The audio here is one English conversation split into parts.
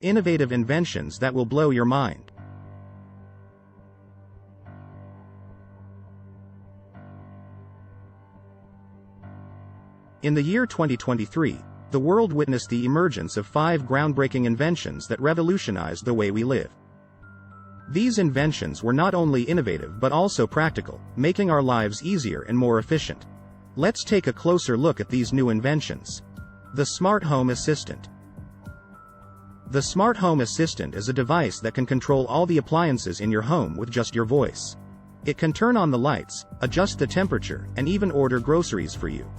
Innovative inventions that will blow your mind. In the year 2023, the world witnessed the emergence of 5 groundbreaking inventions that revolutionized the way we live. These inventions were not only innovative but also practical, making our lives easier and more efficient. Let's take a closer look at these new inventions. The Smart Home Assistant. The Smart Home Assistant is a device that can control all the appliances in your home with just your voice. It can turn on the lights, adjust the temperature, and even order groceries for you.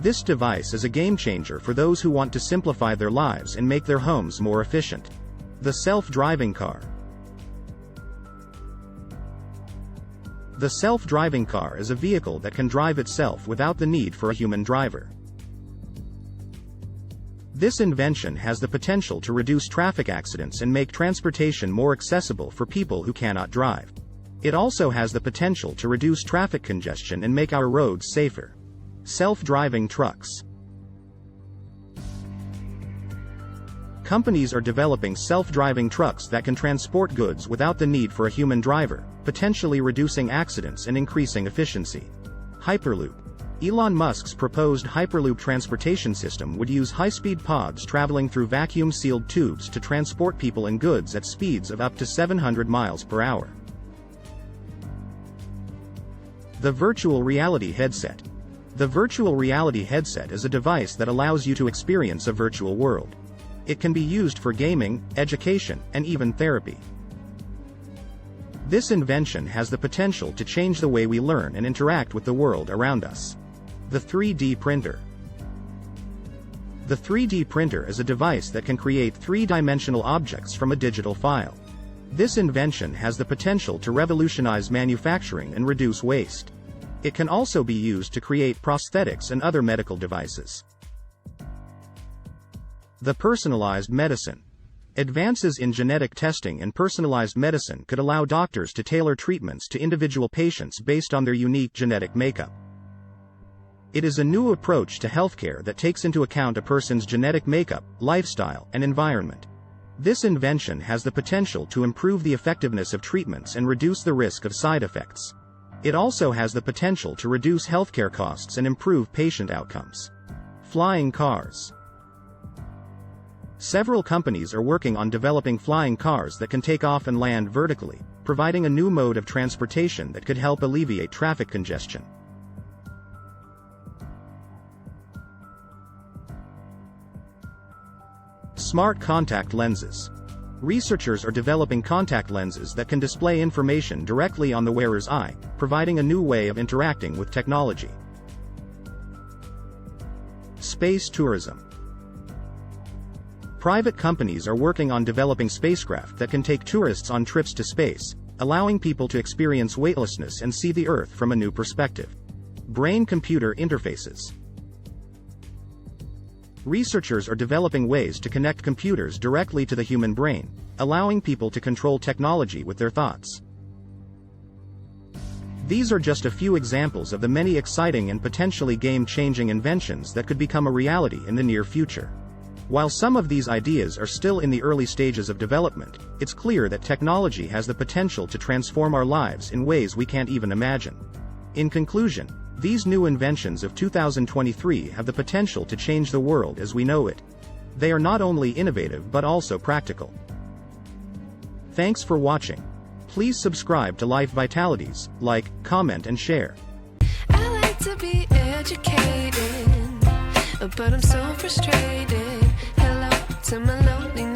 This device is a game-changer for those who want to simplify their lives and make their homes more efficient. The self-driving car. The self-driving car is a vehicle that can drive itself without the need for a human driver. This invention has the potential to reduce traffic accidents and make transportation more accessible for people who cannot drive. It also has the potential to reduce traffic congestion and make our roads safer. Self-driving trucks. Companies are developing self-driving trucks that can transport goods without the need for a human driver, potentially reducing accidents and increasing efficiency. Hyperloop. Elon Musk's proposed Hyperloop transportation system would use high-speed pods traveling through vacuum-sealed tubes to transport people and goods at speeds of up to 700 miles per hour. The virtual reality headset. The virtual reality headset is a device that allows you to experience a virtual world. It can be used for gaming, education, and even therapy. This invention has the potential to change the way we learn and interact with the world around us. The 3D printer. The 3D printer is a device that can create three-dimensional objects from a digital file. This invention has the potential to revolutionize manufacturing and reduce waste. It can also be used to create prosthetics and other medical devices. The personalized medicine. Advances in genetic testing and personalized medicine could allow doctors to tailor treatments to individual patients based on their unique genetic makeup. It is a new approach to healthcare that takes into account a person's genetic makeup, lifestyle, and environment. This invention has the potential to improve the effectiveness of treatments and reduce the risk of side effects. It also has the potential to reduce healthcare costs and improve patient outcomes. Flying cars. Several companies are working on developing flying cars that can take off and land vertically, providing a new mode of transportation that could help alleviate traffic congestion. Smart contact lenses. Researchers are developing contact lenses that can display information directly on the wearer's eye, providing a new way of interacting with technology. Space tourism. Private companies are working on developing spacecraft that can take tourists on trips to space, allowing people to experience weightlessness and see the Earth from a new perspective. Brain-computer interfaces. Researchers are developing ways to connect computers directly to the human brain, allowing people to control technology with their thoughts. These are just a few examples of the many exciting and potentially game-changing inventions that could become a reality in the near future. While some of these ideas are still in the early stages of development, it's clear that technology has the potential to transform our lives in ways we can't even imagine. In conclusion, these new inventions of 2023 have the potential to change the world as we know it. They are not only innovative but also practical. Thanks for watching. Please subscribe to Life Vitalities, like, comment and share. I like to be educated, but I'm so frustrated. Hello to my loneliness.